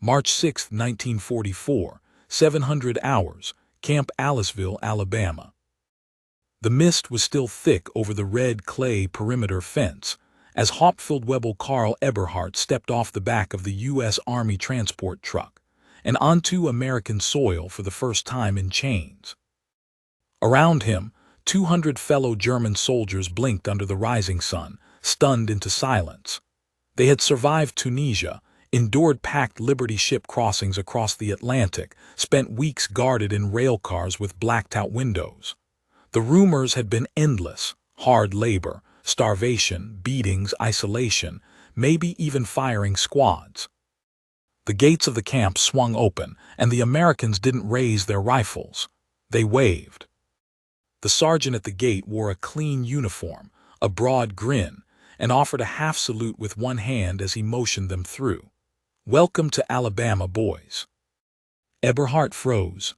March 6, 1944, 700 hours, Camp Aliceville, Alabama. The mist was still thick over the red clay perimeter fence as Hauptfeldwebel Karl Eberhardt stepped off the back of the U.S. Army transport truck and onto American soil for the first time in chains. Around him, 200 fellow German soldiers blinked under the rising sun, stunned into silence. They had survived Tunisia, endured packed Liberty ship crossings across the Atlantic, spent weeks guarded in railcars with blacked-out windows. The rumors had been endless: hard labor, starvation, beatings, isolation, maybe even firing squads. The gates of the camp swung open, and the Americans didn't raise their rifles. They waved. The sergeant at the gate wore a clean uniform, a broad grin, and offered a half salute with one hand as he motioned them through. "Welcome to Alabama, boys." Eberhardt froze.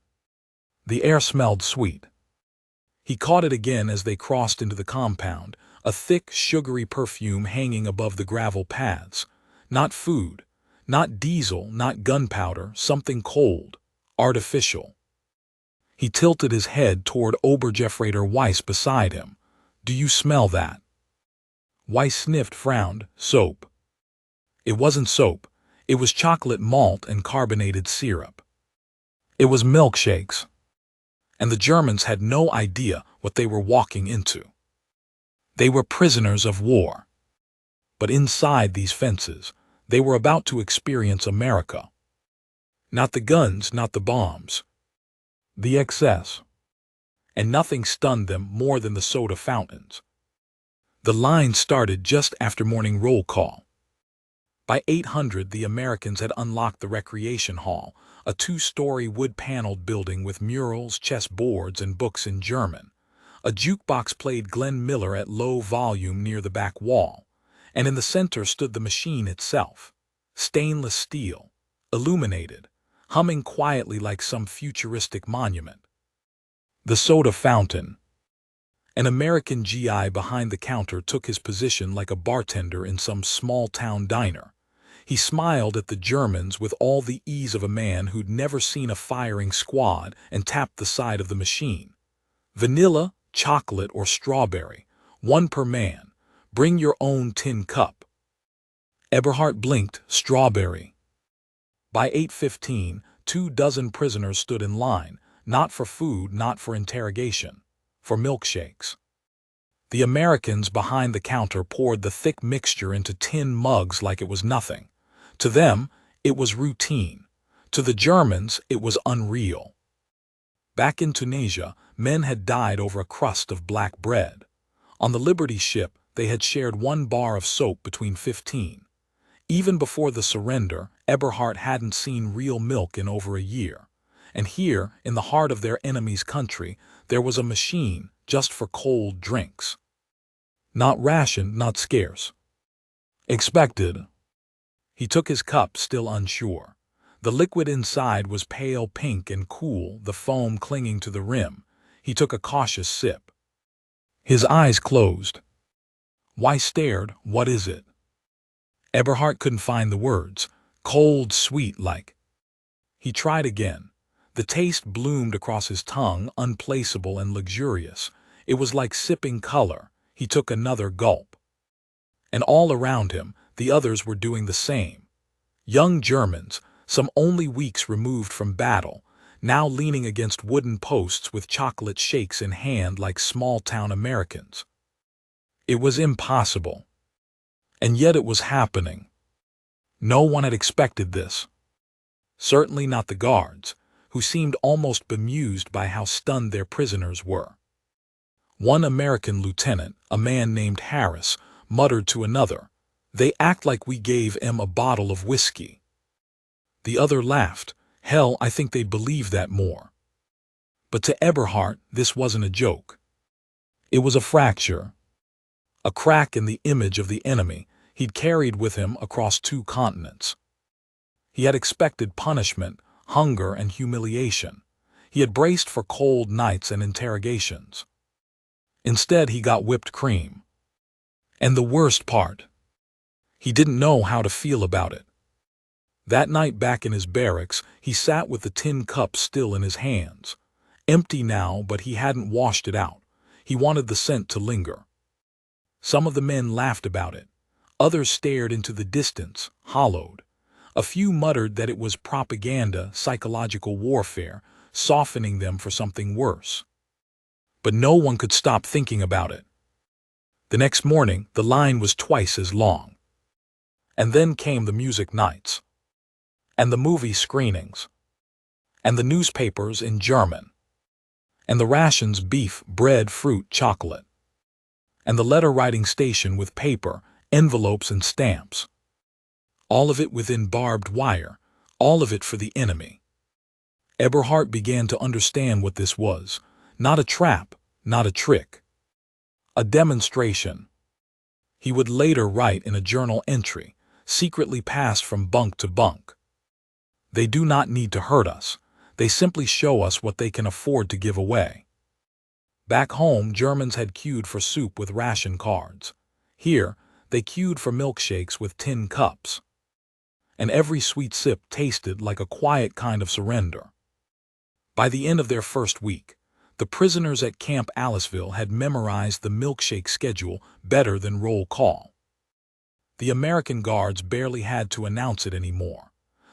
The air smelled sweet. He caught it again as they crossed into the compound, a thick, sugary perfume hanging above the gravel paths. Not food, not diesel, not gunpowder, something cold, artificial. He tilted his head toward Obergefreiter Weiss beside him. "Do you smell that?" Weiss sniffed, frowned. "Soap." It wasn't soap. It was chocolate malt and carbonated syrup. It was milkshakes. And the Germans had no idea what they were walking into. They were prisoners of war. But inside these fences, they were about to experience America. Not the guns, not the bombs. The excess. And nothing stunned them more than the soda fountains. The line started just after morning roll call. By 800, the Americans had unlocked the recreation hall, a two-story wood-paneled building with murals, chessboards, and books in German. A jukebox played Glenn Miller at low volume near the back wall, and in the center stood the machine itself, stainless steel, illuminated, humming quietly like some futuristic monument. The soda fountain. An American GI behind the counter took his position like a bartender in some small-town diner. He smiled at the Germans with all the ease of a man who'd never seen a firing squad and tapped the side of the machine. "Vanilla, chocolate, or strawberry, one per man. Bring your own tin cup." Eberhardt blinked. "Strawberry." By 8:15, 24 prisoners stood in line, not for food, not for interrogation, for milkshakes. The Americans behind the counter poured the thick mixture into tin mugs like it was nothing. To them, it was routine. To the Germans, it was unreal. Back in Tunisia, men had died over a crust of black bread. On the Liberty ship, they had shared one bar of soap between 15. Even before the surrender, Eberhardt hadn't seen real milk in over a year. And here, in the heart of their enemy's country, there was a machine just for cold drinks. Not rationed, not scarce. Expected. He took his cup, still unsure. The liquid inside was pale pink and cool, the foam clinging to the rim. He took a cautious sip. His eyes closed. Weiss stared. "What is it?" Eberhardt couldn't find the words. "Cold, sweet, like." He tried again. The taste bloomed across his tongue, unplaceable and luxurious. It was like sipping color. He took another gulp. And all around him, the others were doing the same. Young Germans, some only weeks removed from battle, now leaning against wooden posts with chocolate shakes in hand like small-town Americans. It was impossible. And yet it was happening. No one had expected this. Certainly not the guards, who seemed almost bemused by how stunned their prisoners were. One American lieutenant, a man named Harris, muttered to another, "They act like we gave 'em a bottle of whiskey." The other laughed. "Hell, I think they believe that more." But to Eberhardt, this wasn't a joke. It was a fracture. A crack in the image of the enemy he'd carried with him across 2 continents. He had expected punishment, hunger, and humiliation. He had braced for cold nights and interrogations. Instead, he got whipped cream. And the worst part, he didn't know how to feel about it. That night back in his barracks, he sat with the tin cup still in his hands. Empty now, but he hadn't washed it out. He wanted the scent to linger. Some of the men laughed about it. Others stared into the distance, hollowed. A few muttered that it was propaganda, psychological warfare, softening them for something worse. But no one could stop thinking about it. The next morning, the line was twice as long. And then came the music nights. And the movie screenings. And the newspapers in German. And the rations beef, bread, fruit, chocolate. And the letter-writing station with paper, envelopes and stamps. All of it within barbed wire, all of it for the enemy. Eberhard began to understand what this was. Not a trap, not a trick. A demonstration. He would later write in a journal entry, secretly passed from bunk to bunk. They do not need to hurt us. They simply show us what they can afford to give away. Back home, Germans had queued for soup with ration cards. Here, they queued for milkshakes with tin cups. And every sweet sip tasted like a quiet kind of surrender. By the end of their first week, the prisoners at Camp Aliceville had memorized the milkshake schedule better than roll call. The American guards barely had to announce it anymore.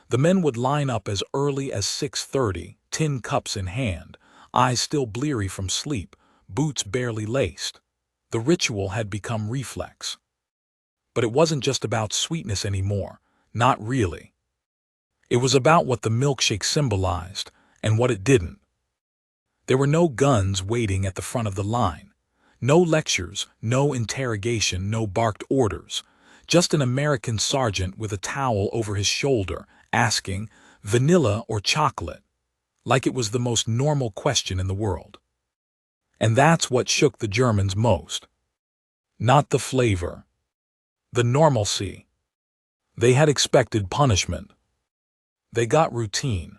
The men would line up as early as 6:30, tin cups in hand, eyes still bleary from sleep, boots barely laced. The ritual had become reflex. But it wasn't just about sweetness anymore, not really. It was about what the milkshake symbolized and what it didn't. There were no guns waiting at the front of the line. No lectures, no interrogation, no barked orders. Just an American sergeant with a towel over his shoulder, asking, vanilla or chocolate, like it was the most normal question in the world. And that's what shook the Germans most. Not the flavor. The normalcy. They had expected punishment. They got routine.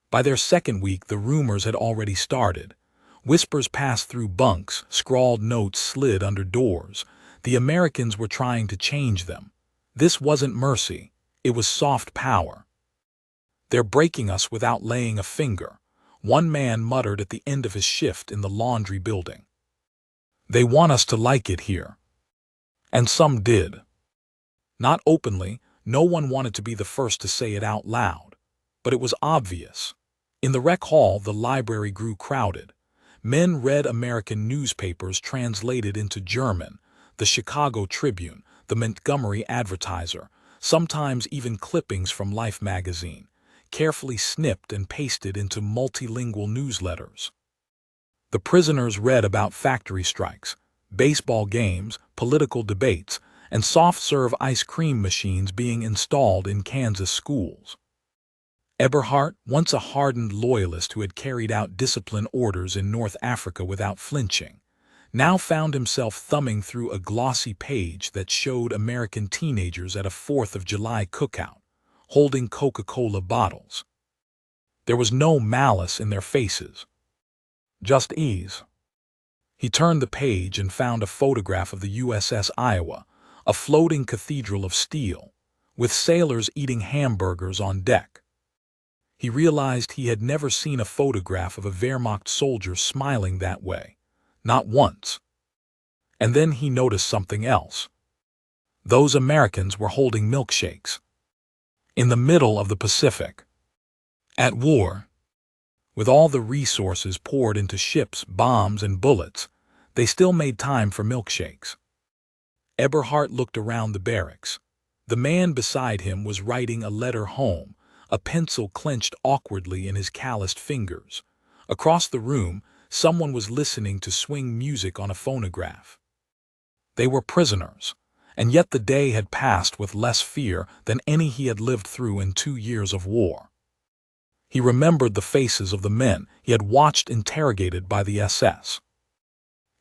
By their second week, the rumors had already started. Whispers passed through bunks, scrawled notes slid under doors. The Americans were trying to change them. This wasn't mercy. It was soft power. They're breaking us without laying a finger, one man muttered at the end of his shift in the laundry building. They want us to like it here. And some did. Not openly, no one wanted to be the first to say it out loud. But it was obvious. In the rec hall, the library grew crowded. Men read American newspapers translated into German, the Chicago Tribune, the Montgomery Advertiser, sometimes even clippings from Life magazine, carefully snipped and pasted into multilingual newsletters. The prisoners read about factory strikes, baseball games, political debates, and soft-serve ice cream machines being installed in Kansas schools. Eberhard, once a hardened loyalist who had carried out discipline orders in North Africa without flinching, now found himself thumbing through a glossy page that showed American teenagers at a 4th of July cookout, holding Coca-Cola bottles. There was no malice in their faces, just ease. He turned the page and found a photograph of the USS Iowa, a floating cathedral of steel, with sailors eating hamburgers on deck. He realized he had never seen a photograph of a Wehrmacht soldier smiling that way, not once. And then he noticed something else. Those Americans were holding milkshakes. In the middle of the Pacific. At war. With all the resources poured into ships, bombs, and bullets, they still made time for milkshakes. Eberhard looked around the barracks. The man beside him was writing a letter home, a pencil clenched awkwardly in his calloused fingers. Across the room, someone was listening to swing music on a phonograph. They were prisoners, and yet the day had passed with less fear than any he had lived through in 2 years of war. He remembered the faces of the men he had watched interrogated by the SS.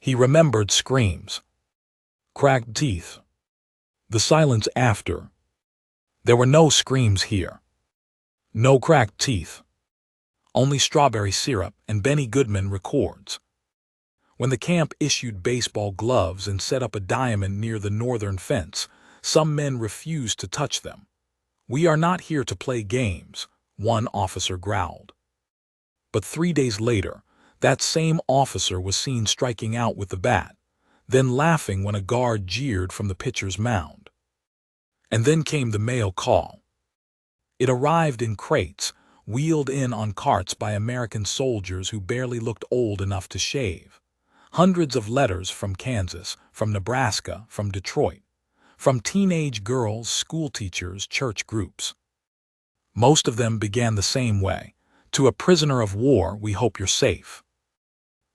He remembered screams, cracked teeth, the silence after. There were no screams here. No cracked teeth. Only strawberry syrup and Benny Goodman records. When the camp issued baseball gloves and set up a diamond near the northern fence, some men refused to touch them. "We are not here to play games," one officer growled. But 3 days later, that same officer was seen striking out with the bat, then laughing when a guard jeered from the pitcher's mound. And then came the mail call. It arrived in crates, wheeled in on carts by American soldiers who barely looked old enough to shave. Hundreds of letters from Kansas, from Nebraska, from Detroit, from teenage girls, school teachers, church groups. Most of them began the same way. "To a prisoner of war, we hope you're safe."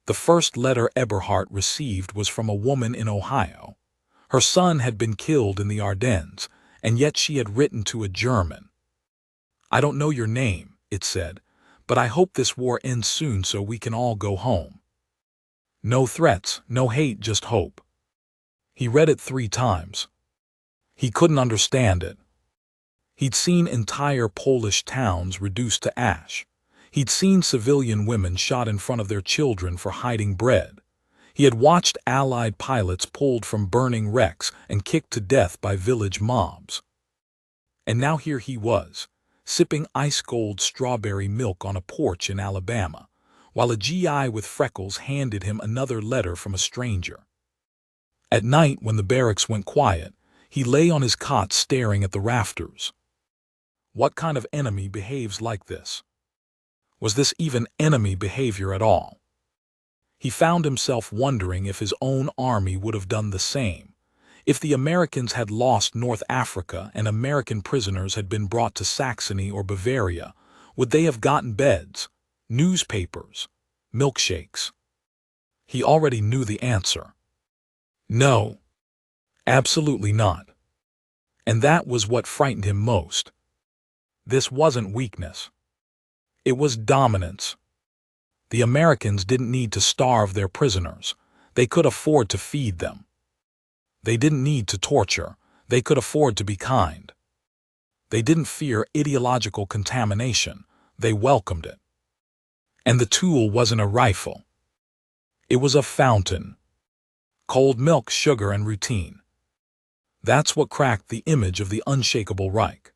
The first letter Eberhard received was from a woman in Ohio. Her son had been killed in the Ardennes, and yet she had written to a German. "I don't know your name," it said, "but I hope this war ends soon so we can all go home." No threats, no hate, just hope. He read it 3 times. He couldn't understand it. He'd seen entire Polish towns reduced to ash. He'd seen civilian women shot in front of their children for hiding bread. He had watched Allied pilots pulled from burning wrecks and kicked to death by village mobs. And now here he was, sipping ice-cold strawberry milk on a porch in Alabama, while a GI with freckles handed him another letter from a stranger. At night, when the barracks went quiet, he lay on his cot staring at the rafters. What kind of enemy behaves like this? Was this even enemy behavior at all? He found himself wondering if his own army would have done the same. If the Americans had lost North Africa and American prisoners had been brought to Saxony or Bavaria, would they have gotten beds, newspapers, milkshakes? He already knew the answer. No, absolutely not. And that was what frightened him most. This wasn't weakness. It was dominance. The Americans didn't need to starve their prisoners. They could afford to feed them. They didn't need to torture. They could afford to be kind. They didn't fear ideological contamination. They welcomed it. And the tool wasn't a rifle. It was a fountain. Cold milk, sugar, and routine. That's what cracked the image of the unshakable Reich.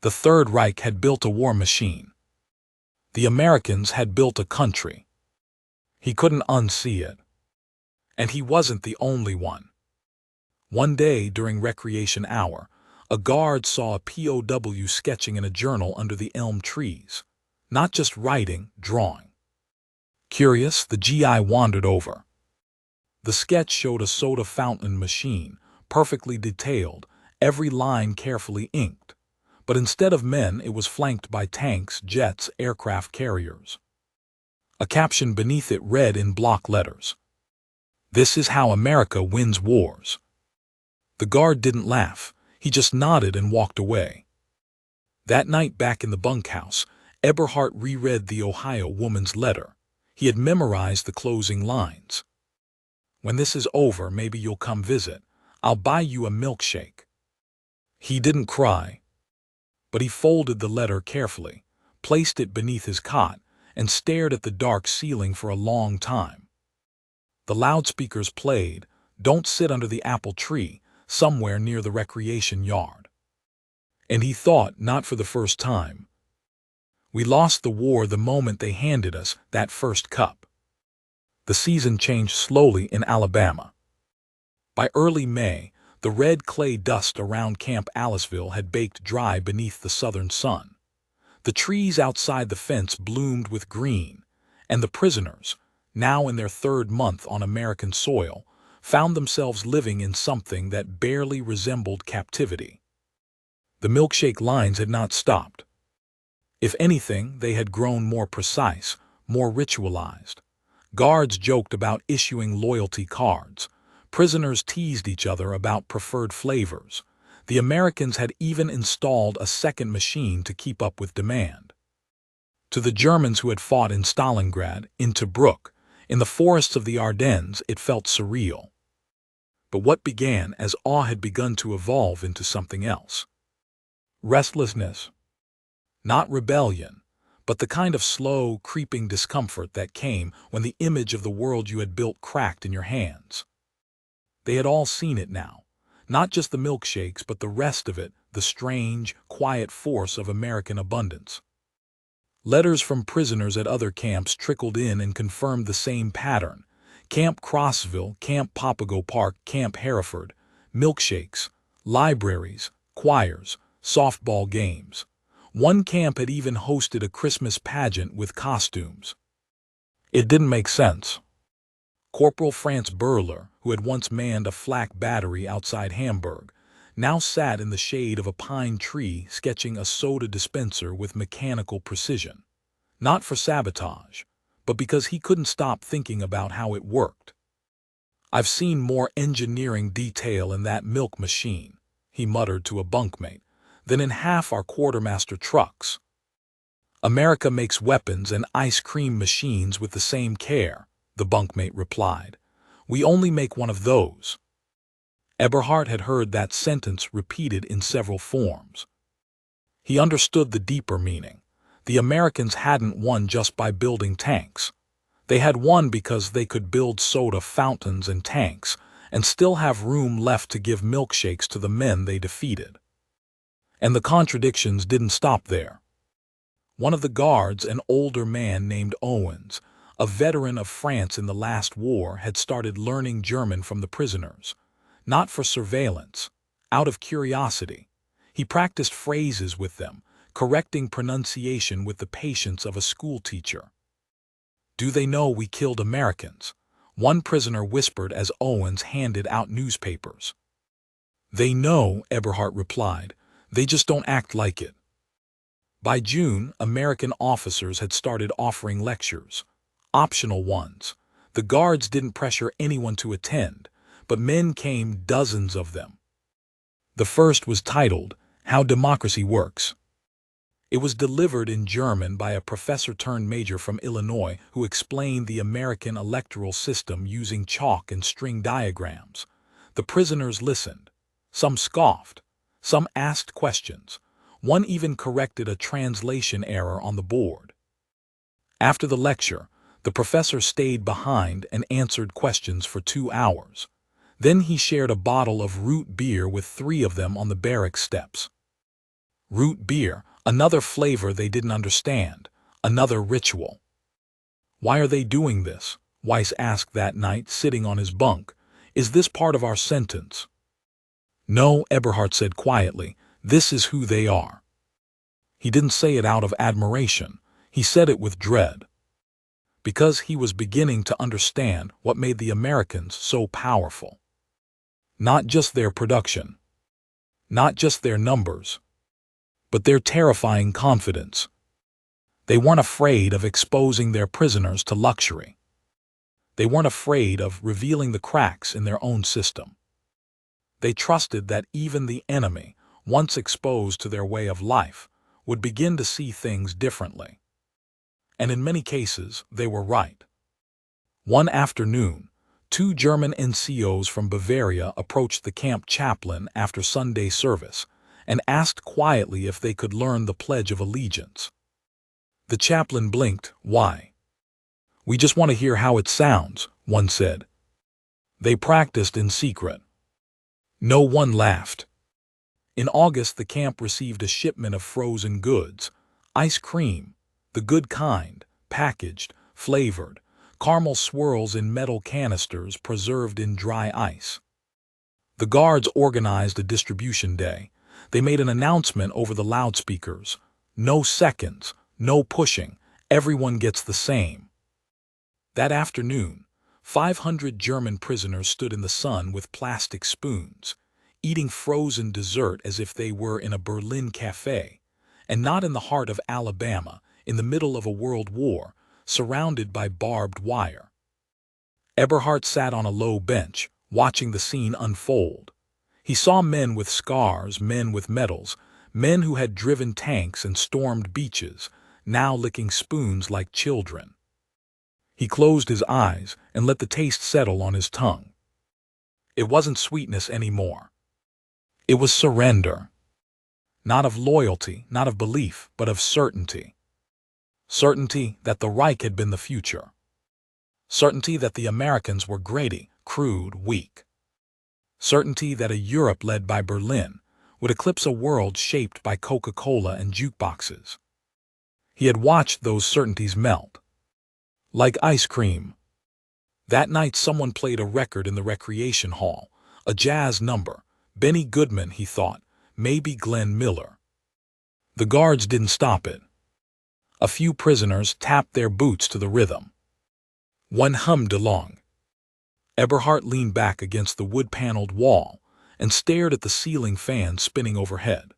The Third Reich had built a war machine. The Americans had built a country. He couldn't unsee it. And he wasn't the only one. One day during recreation hour, a guard saw a POW sketching in a journal under the elm trees. Not just writing, drawing. Curious, the GI wandered over. The sketch showed a soda fountain machine, perfectly detailed, every line carefully inked. But instead of men, it was flanked by tanks, jets, aircraft carriers. A caption beneath it read in block letters, "This is how America wins wars." The guard didn't laugh. He just nodded and walked away. That night back in the bunkhouse, Eberhard reread the Ohio woman's letter. He had memorized the closing lines. "When this is over, maybe you'll come visit. I'll buy you a milkshake." He didn't cry. But he folded the letter carefully, placed it beneath his cot, and stared at the dark ceiling for a long time. The loudspeakers played, "Don't Sit Under the Apple Tree," somewhere near the recreation yard. And he thought, not for the first time, we lost the war the moment they handed us that first cup. The season changed slowly in Alabama. By early May, the red clay dust around Camp Aliceville had baked dry beneath the southern sun. The trees outside the fence bloomed with green, and the prisoners, now in their 3rd month on American soil, found themselves living in something that barely resembled captivity. The milkshake lines had not stopped. If anything, they had grown more precise, more ritualized. Guards joked about issuing loyalty cards. Prisoners teased each other about preferred flavors. The Americans had even installed a second machine to keep up with demand. To the Germans who had fought in Stalingrad, in Tobruk, in the forests of the Ardennes, it felt surreal. But what began as awe had begun to evolve into something else. Restlessness. Not rebellion, but the kind of slow, creeping discomfort that came when the image of the world you had built cracked in your hands. They had all seen it now, not just the milkshakes but the rest of it, the strange, quiet force of American abundance. Letters from prisoners at other camps trickled in and confirmed the same pattern. Camp Crossville, Camp Papago Park, Camp Hereford, milkshakes, libraries, choirs, softball games. One camp had even hosted a Christmas pageant with costumes. It didn't make sense. Corporal France Burler, who had once manned a flak battery outside Hamburg, now sat in the shade of a pine tree sketching a soda dispenser with mechanical precision. Not for sabotage, but because he couldn't stop thinking about how it worked. "I've seen more engineering detail in that milk machine," he muttered to a bunkmate, "than in half our quartermaster trucks. America makes weapons and ice cream machines with the same care," the bunkmate replied. "We only make one of those." Eberhard had heard that sentence repeated in several forms. He understood the deeper meaning. The Americans hadn't won just by building tanks. They had won because they could build soda fountains and tanks and still have room left to give milkshakes to the men they defeated. And the contradictions didn't stop there. One of the guards, an older man named Owens, a veteran of France in the last war, had started learning German from the prisoners. Not for surveillance, out of curiosity. He practiced phrases with them, correcting pronunciation with the patience of a schoolteacher. "Do they know we killed Americans?" one prisoner whispered as Owens handed out newspapers. "They know," Eberhard replied. "They just don't act like it." By June, American officers had started offering lectures. Optional ones. The guards didn't pressure anyone to attend, but men came, dozens of them. The first was titled, "How Democracy Works." It was delivered in German by a professor-turned-major from Illinois who explained the American electoral system using chalk and string diagrams. The prisoners listened. Some scoffed. Some asked questions. One even corrected a translation error on the board. After the lecture, the professor stayed behind and answered questions for 2 hours. Then he shared a bottle of root beer with 3 of them on the barrack steps. Root beer, another flavor they didn't understand, another ritual. "Why are they doing this?" Weiss asked that night, sitting on his bunk. "Is this part of our sentence?" "No," Eberhard said quietly, "this is who they are." He didn't say it out of admiration. He said it with dread. Because he was beginning to understand what made the Americans so powerful. Not just their production. Not just their numbers. But their terrifying confidence. They weren't afraid of exposing their prisoners to luxury. They weren't afraid of revealing the cracks in their own system. They trusted that even the enemy, once exposed to their way of life, would begin to see things differently. And in many cases, they were right. One afternoon, 2 German NCOs from Bavaria approached the camp chaplain after Sunday service and asked quietly if they could learn the Pledge of Allegiance. The chaplain blinked. "Why?" "We just want to hear how it sounds," one said. They practiced in secret. No one laughed. In August, the camp received a shipment of frozen goods, ice cream, the good kind, packaged, flavored, caramel swirls in metal canisters preserved in dry ice. The guards organized a distribution day. They made an announcement over the loudspeakers. "No seconds, no pushing, everyone gets the same." That afternoon, 500 German prisoners stood in the sun with plastic spoons, eating frozen dessert as if they were in a Berlin cafe, and not in the heart of Alabama, in the middle of a world war, surrounded by barbed wire. Eberhard sat on a low bench, watching the scene unfold. He saw men with scars, men with medals, men who had driven tanks and stormed beaches, now licking spoons like children. He closed his eyes and let the taste settle on his tongue. It wasn't sweetness anymore. It was surrender. Not of loyalty, not of belief, but of certainty. Certainty that the Reich had been the future. Certainty that the Americans were grady, crude, weak. Certainty that a Europe led by Berlin would eclipse a world shaped by Coca-Cola and jukeboxes. He had watched those certainties melt. Like ice cream. That night someone played a record in the recreation hall, a jazz number. Benny Goodman, he thought, maybe Glenn Miller. The guards didn't stop it. A few prisoners tapped their boots to the rhythm. One hummed along. Eberhard leaned back against the wood-paneled wall and stared at the ceiling fan spinning overhead.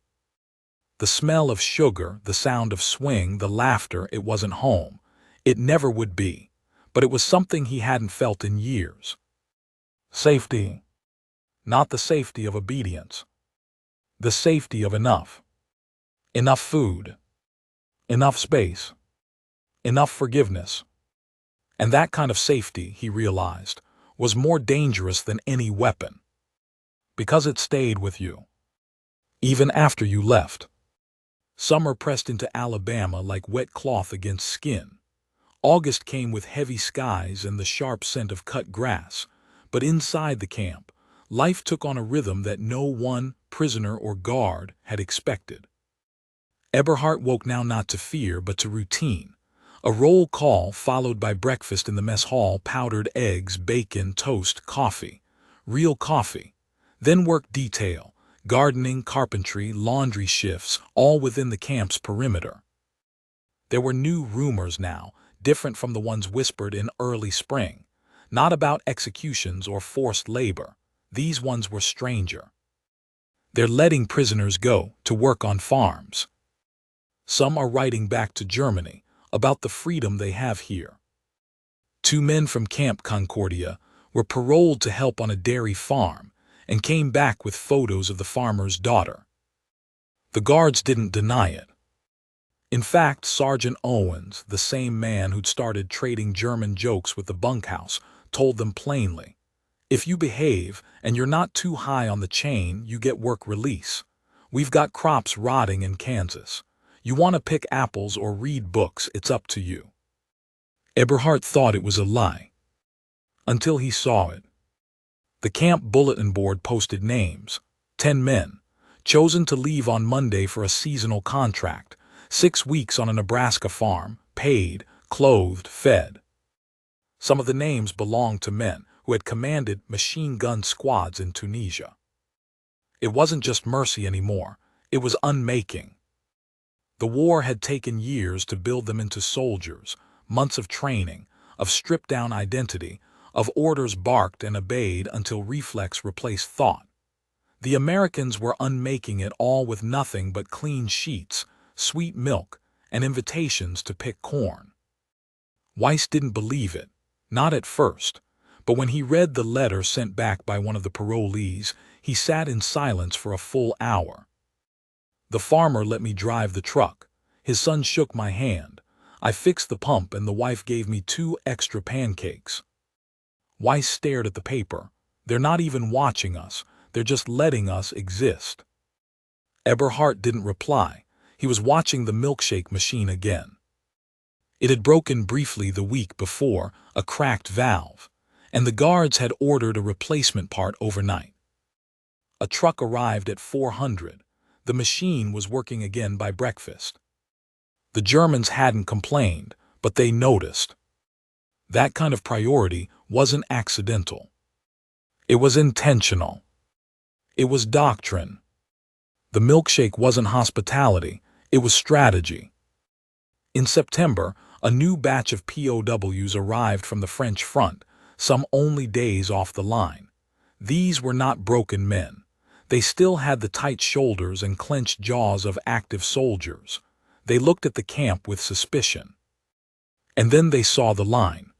The smell of sugar, the sound of swing, the laughter, it wasn't home. It never would be, but it was something he hadn't felt in years. Safety. Not the safety of obedience. The safety of enough. Enough food. Enough space. Enough forgiveness. And that kind of safety, he realized, was more dangerous than any weapon. Because it stayed with you. Even after you left. Summer pressed into Alabama like wet cloth against skin. August came with heavy skies and the sharp scent of cut grass, but inside the camp, life took on a rhythm that no one, prisoner or guard, had expected. Eberhard woke now not to fear but to routine. A roll call followed by breakfast in the mess hall, powdered eggs, bacon, toast, coffee. Real coffee. Then work detail, gardening, carpentry, laundry shifts, all within the camp's perimeter. There were new rumors now, different from the ones whispered in early spring. Not about executions or forced labor. These ones were stranger. They're letting prisoners go to work on farms. Some are writing back to Germany about the freedom they have here. 2 men from Camp Concordia were paroled to help on a dairy farm and came back with photos of the farmer's daughter. The guards didn't deny it. In fact, Sergeant Owens, the same man who'd started trading German jokes with the bunkhouse, told them plainly, "If you behave and you're not too high on the chain, you get work release. We've got crops rotting in Kansas. You want to pick apples or read books, it's up to you." Eberhard thought it was a lie. Until he saw it. The camp bulletin board posted names. 10 men, chosen to leave on Monday for a seasonal contract, 6 weeks on a Nebraska farm, paid, clothed, fed. Some of the names belonged to men who had commanded machine gun squads in Tunisia. It wasn't just mercy anymore, it was unmaking. The war had taken years to build them into soldiers, months of training, of stripped-down identity, of orders barked and obeyed until reflex replaced thought. The Americans were unmaking it all with nothing but clean sheets, sweet milk, and invitations to pick corn. Weiss didn't believe it, not at first, but when he read the letter sent back by one of the parolees, he sat in silence for a full hour. The farmer let me drive the truck. His son shook my hand. I fixed the pump and the wife gave me 2 extra pancakes. Weiss stared at the paper. They're not even watching us. They're just letting us exist. Eberhard didn't reply. He was watching the milkshake machine again. It had broken briefly the week before, a cracked valve, and the guards had ordered a replacement part overnight. A truck arrived at 400. The machine was working again by breakfast. The Germans hadn't complained, but they noticed. That kind of priority wasn't accidental. It was intentional. It was doctrine. The milkshake wasn't hospitality, it was strategy. In September, a new batch of POWs arrived from the French front, some only days off the line. These were not broken men. They still had the tight shoulders and clenched jaws of active soldiers. They looked at the camp with suspicion. And then they saw the line.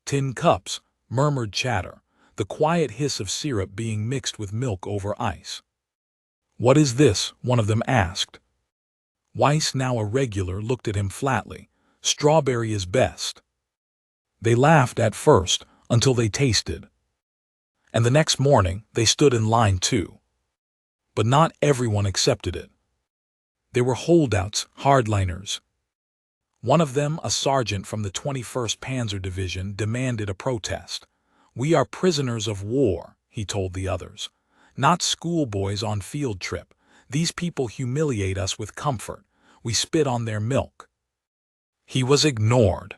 Tin cups, murmured chatter, the quiet hiss of syrup being mixed with milk over ice. "What is this?" one of them asked. Weiss, now a regular, looked at him flatly. "Strawberry is best." They laughed at first, until they tasted. And the next morning, they stood in line too. But not everyone accepted it. There were holdouts, hardliners. One of them, a sergeant from the 21st Panzer Division, demanded a protest. "We are prisoners of war," he told the others. Not schoolboys on field trip. These people humiliate us with comfort. We spit on their milk. He was ignored.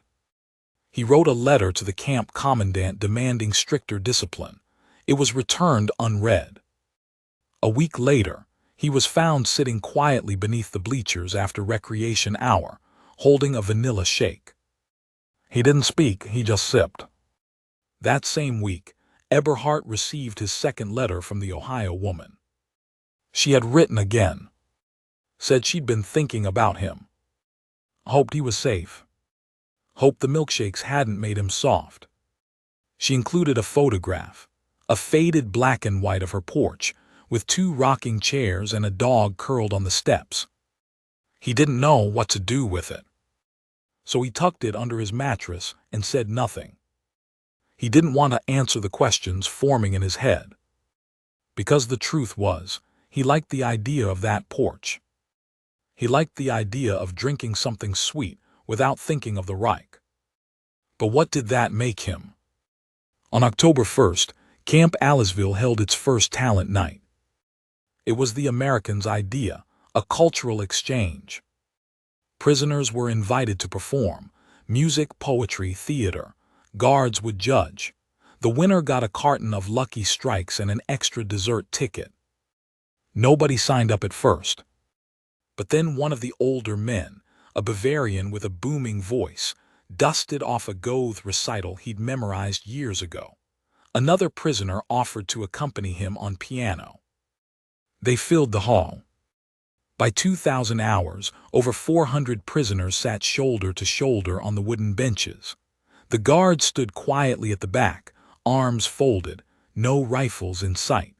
He wrote a letter to the camp commandant demanding stricter discipline. It was returned unread. A week later, he was found sitting quietly beneath the bleachers after recreation hour, holding a vanilla shake. He didn't speak, he just sipped. That same week, Eberhard received his second letter from the Ohio woman. She had written again. Said she'd been thinking about him. Hoped he was safe. Hoped the milkshakes hadn't made him soft. She included a photograph, a faded black and white of her porch, with 2 rocking chairs and a dog curled on the steps. He didn't know what to do with it. So he tucked it under his mattress and said nothing. He didn't want to answer the questions forming in his head. Because the truth was, he liked the idea of that porch. He liked the idea of drinking something sweet without thinking of the Reich. But what did that make him? On October 1st, Camp Aliceville held its first talent night. It was the Americans' idea, a cultural exchange. Prisoners were invited to perform, music, poetry, theater. Guards would judge. The winner got a carton of Lucky Strikes and an extra dessert ticket. Nobody signed up at first. But then one of the older men, a Bavarian with a booming voice, dusted off a Goethe recital he'd memorized years ago. Another prisoner offered to accompany him on piano. They filled the hall. By 2,000 hours, over 400 prisoners sat shoulder to shoulder on the wooden benches. The guards stood quietly at the back, arms folded, no rifles in sight.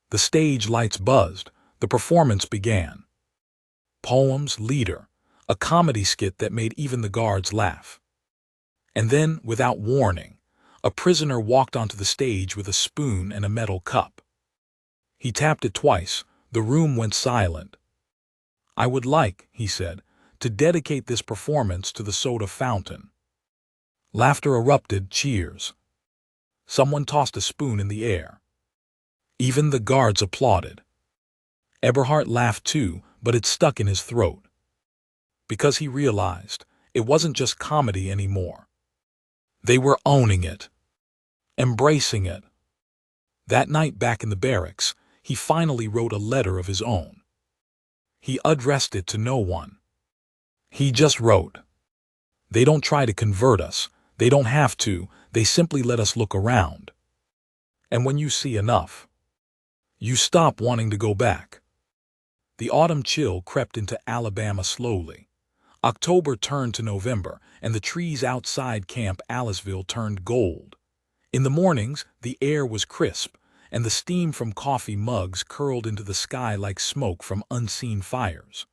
The stage lights buzzed. The performance began. Poems, Leader, a comedy skit that made even the guards laugh. And then, without warning, a prisoner walked onto the stage with a spoon and a metal cup. He tapped it twice. The room went silent. I would like, he said, to dedicate this performance to the soda fountain. Laughter erupted, cheers. Someone tossed a spoon in the air. Even the guards applauded. Eberhard laughed too, but it stuck in his throat. Because he realized it wasn't just comedy anymore. They were owning it, embracing it. That night back in the barracks, he finally wrote a letter of his own. He addressed it to no one. He just wrote, "They don't try to convert us. They don't have to. They simply let us look around. And when you see enough, you stop wanting to go back." The autumn chill crept into Alabama slowly. October turned to November, and the trees outside Camp Aliceville turned gold. In the mornings, the air was crisp, and the steam from coffee mugs curled into the sky like smoke from unseen fires.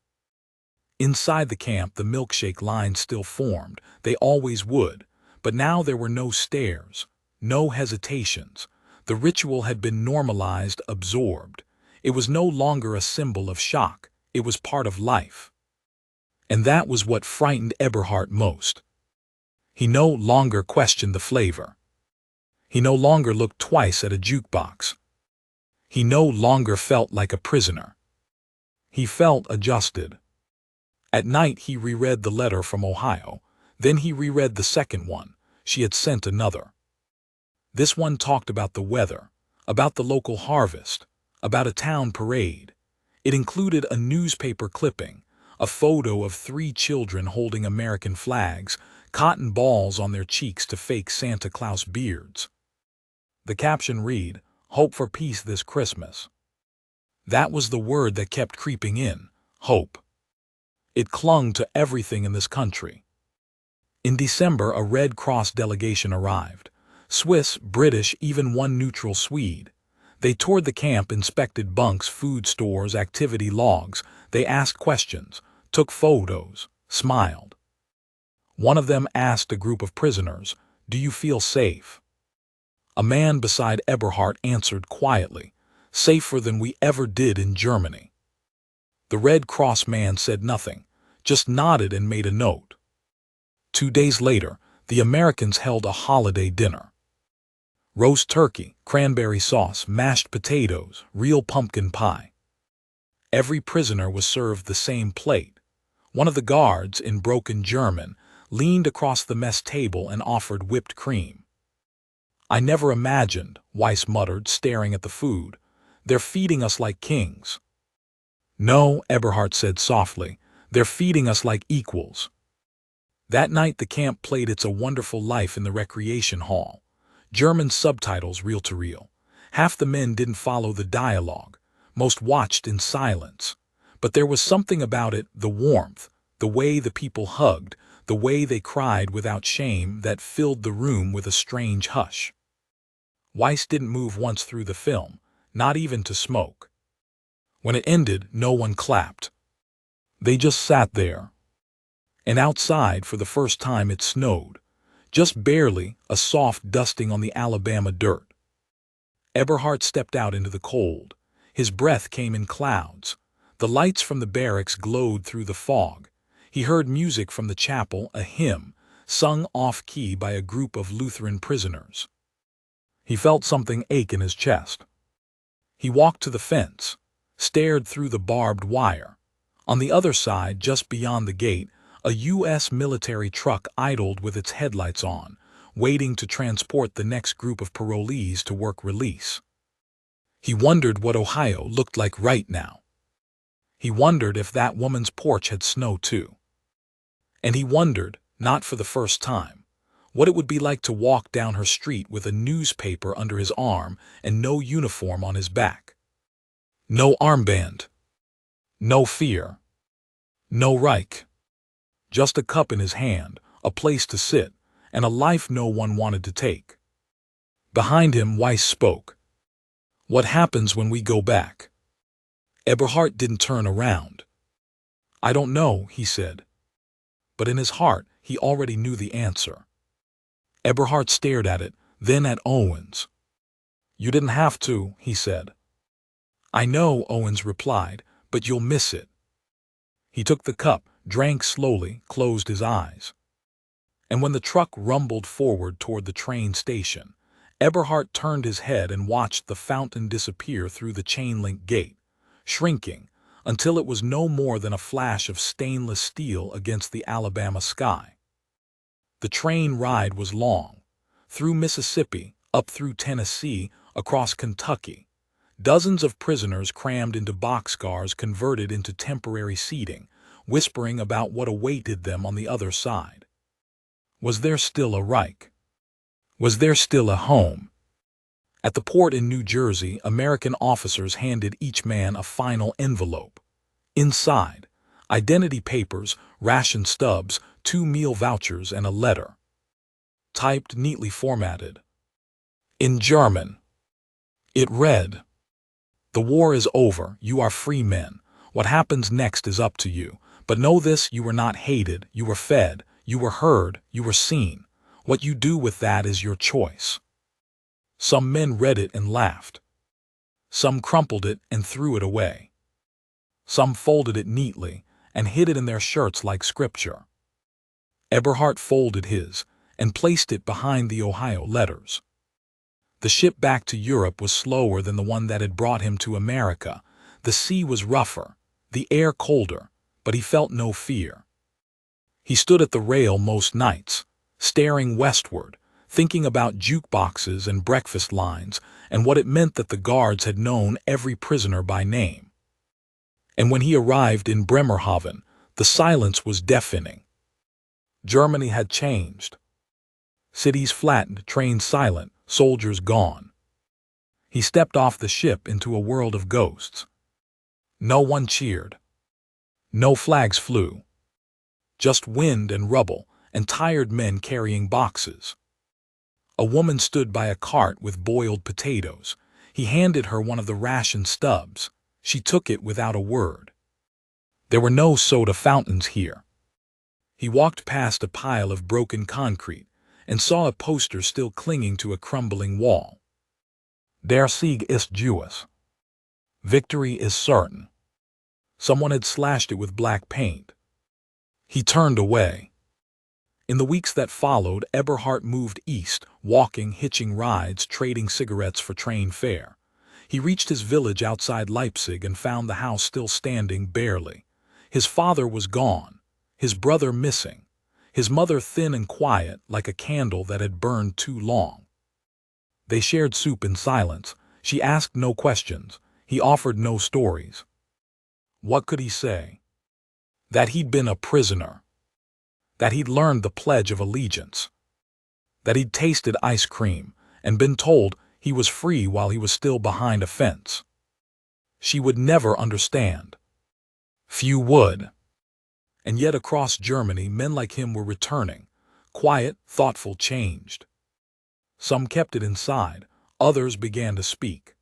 Inside the camp, the milkshake line still formed. They always would. But now there were no stares, no hesitations. The ritual had been normalized, absorbed. It was no longer a symbol of shock. It was part of life. And that was what frightened Eberhard most. He no longer questioned the flavor. He no longer looked twice at a jukebox. He no longer felt like a prisoner. He felt adjusted. At night he reread the letter from Ohio. Then he reread the second one. She had sent another. This one talked about the weather, about the local harvest, about a town parade. It included a newspaper clipping, a photo of 3 children holding American flags, cotton balls on their cheeks to fake Santa Claus beards. The caption read, "Hope for peace this Christmas." That was the word that kept creeping in, hope. It clung to everything in this country. In December, a Red Cross delegation arrived. Swiss, British, even one neutral Swede. They toured the camp, inspected bunks, food stores, activity logs. They asked questions, took photos, smiled. One of them asked a group of prisoners, "Do you feel safe?" A man beside Eberhard answered quietly, "Safer than we ever did in Germany." The Red Cross man said nothing, just nodded and made a note. 2 days later, the Americans held a holiday dinner. roast turkey, cranberry sauce, mashed potatoes, real pumpkin pie. Every prisoner was served the same plate. One of the guards, in broken German, leaned across the mess table and offered whipped cream. "I never imagined," Weiss muttered, staring at the food. "They're feeding us like kings." "No," Eberhard said softly, "they're feeding us like equals." That night the camp played It's a Wonderful Life in the recreation hall. German subtitles reel-to-reel. Half the men didn't follow the dialogue. Most watched in silence. But there was something about it, the warmth, the way the people hugged, the way they cried without shame, that filled the room with a strange hush. Weiss didn't move once through the film, not even to smoke. When it ended, no one clapped. They just sat there. And outside, for the first time, it snowed. Just barely, a soft dusting on the Alabama dirt. Eberhard stepped out into the cold. His breath came in clouds. The lights from the barracks glowed through the fog. He heard music from the chapel, a hymn, sung off-key by a group of Lutheran prisoners. He felt something ache in his chest. He walked to the fence, stared through the barbed wire. On the other side, just beyond the gate, a U.S. military truck idled with its headlights on, waiting to transport the next group of parolees to work release. He wondered what Ohio looked like right now. He wondered if that woman's porch had snow too. And he wondered, not for the first time, what it would be like to walk down her street with a newspaper under his arm and no uniform on his back. No armband. No fear. No Reich. Just a cup in his hand, a place to sit, and a life no one wanted to take. Behind him, Weiss spoke. "What happens when we go back?" Eberhard didn't turn around. "I don't know," he said. But in his heart, he already knew the answer. Eberhard stared at it, then at Owens. "You didn't have to," he said. "I know," Owens replied, "but you'll miss it." He took the cup, drank slowly, closed his eyes. And when the truck rumbled forward toward the train station, Eberhard turned his head and watched the fountain disappear through the chain-link gate, shrinking until it was no more than a flash of stainless steel against the Alabama sky. The train ride was long, through Mississippi, up through Tennessee, across Kentucky. Dozens of prisoners crammed into boxcars converted into temporary seating, whispering about what awaited them on the other side. Was there still a Reich? Was there still a home? At the port in New Jersey, American officers handed each man a final envelope. Inside, identity papers, ration stubs, 2 meal vouchers, and a letter. Typed, neatly formatted. In German. It read, "The war is over, you are free men. What happens next is up to you. But know this, you were not hated, you were fed, you were heard, you were seen. What you do with that is your choice." Some men read it and laughed. Some crumpled it and threw it away. Some folded it neatly and hid it in their shirts like scripture. Eberhard folded his and placed it behind the Ohio letters. The ship back to Europe was slower than the one that had brought him to America. The sea was rougher, the air colder, but he felt no fear. He stood at the rail most nights, staring westward, thinking about jukeboxes and breakfast lines and what it meant that the guards had known every prisoner by name. And when he arrived in Bremerhaven, the silence was deafening. Germany had changed. Cities flattened, trains silent, soldiers gone. He stepped off the ship into a world of ghosts. No one cheered. No flags flew. Just wind and rubble and tired men carrying boxes. A woman stood by a cart with boiled potatoes. He handed her one of the ration stubs. She took it without a word. There were no soda fountains here. He walked past a pile of broken concrete and saw a poster still clinging to a crumbling wall. Der Sieg ist gewiss. Victory is certain. Someone had slashed it with black paint. He turned away. In the weeks that followed, Eberhard moved east, walking, hitching rides, trading cigarettes for train fare. He reached his village outside Leipzig and found the house still standing barely. His father was gone, his brother missing, his mother thin and quiet like a candle that had burned too long. They shared soup in silence. She asked no questions. He offered no stories. What could he say? That he'd been a prisoner. That he'd learned the Pledge of Allegiance. That he'd tasted ice cream and been told he was free while he was still behind a fence. She would never understand. Few would. And yet across Germany, men like him were returning, quiet, thoughtful, changed. Some kept it inside, others began to speak.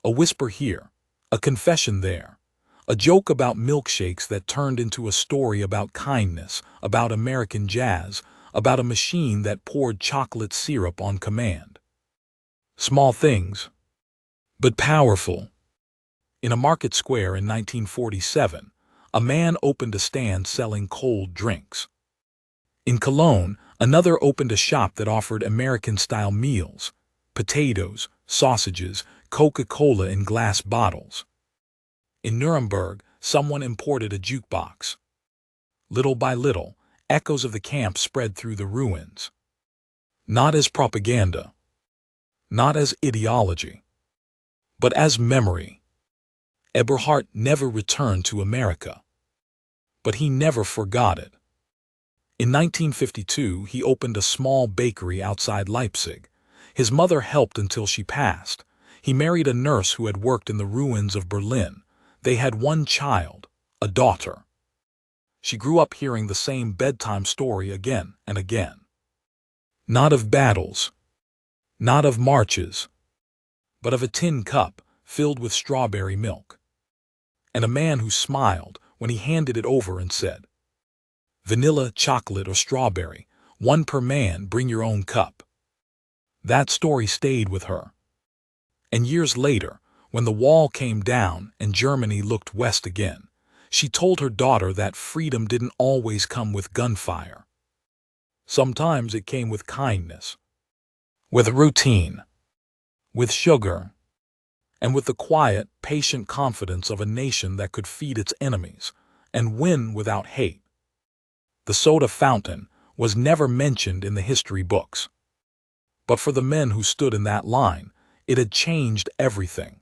A whisper here, a confession there, a joke about milkshakes that turned into a story about kindness, about American jazz, about a machine that poured chocolate syrup on command. Small things, but powerful. In a market square in 1947, a man opened a stand selling cold drinks. In Cologne, another opened a shop that offered American-style meals, potatoes, sausages, Coca-Cola in glass bottles. In Nuremberg, someone imported a jukebox. Little by little, echoes of the camp spread through the ruins. Not as propaganda, not as ideology, but as memory. Eberhard never returned to America, but he never forgot it. In 1952, he opened a small bakery outside Leipzig. His mother helped until she passed. He married a nurse who had worked in the ruins of Berlin. They had one child, a daughter. She grew up hearing the same bedtime story again and again. Not of battles, not of marches, but of a tin cup filled with strawberry milk. And a man who smiled when he handed it over and said, "Vanilla, chocolate, or strawberry, one per man, bring your own cup." That story stayed with her. And years later, when the wall came down and Germany looked west again, she told her daughter that freedom didn't always come with gunfire. Sometimes it came with kindness, with routine, with sugar, and with the quiet, patient confidence of a nation that could feed its enemies and win without hate. The soda fountain was never mentioned in the history books. But for the men who stood in that line, it had changed everything.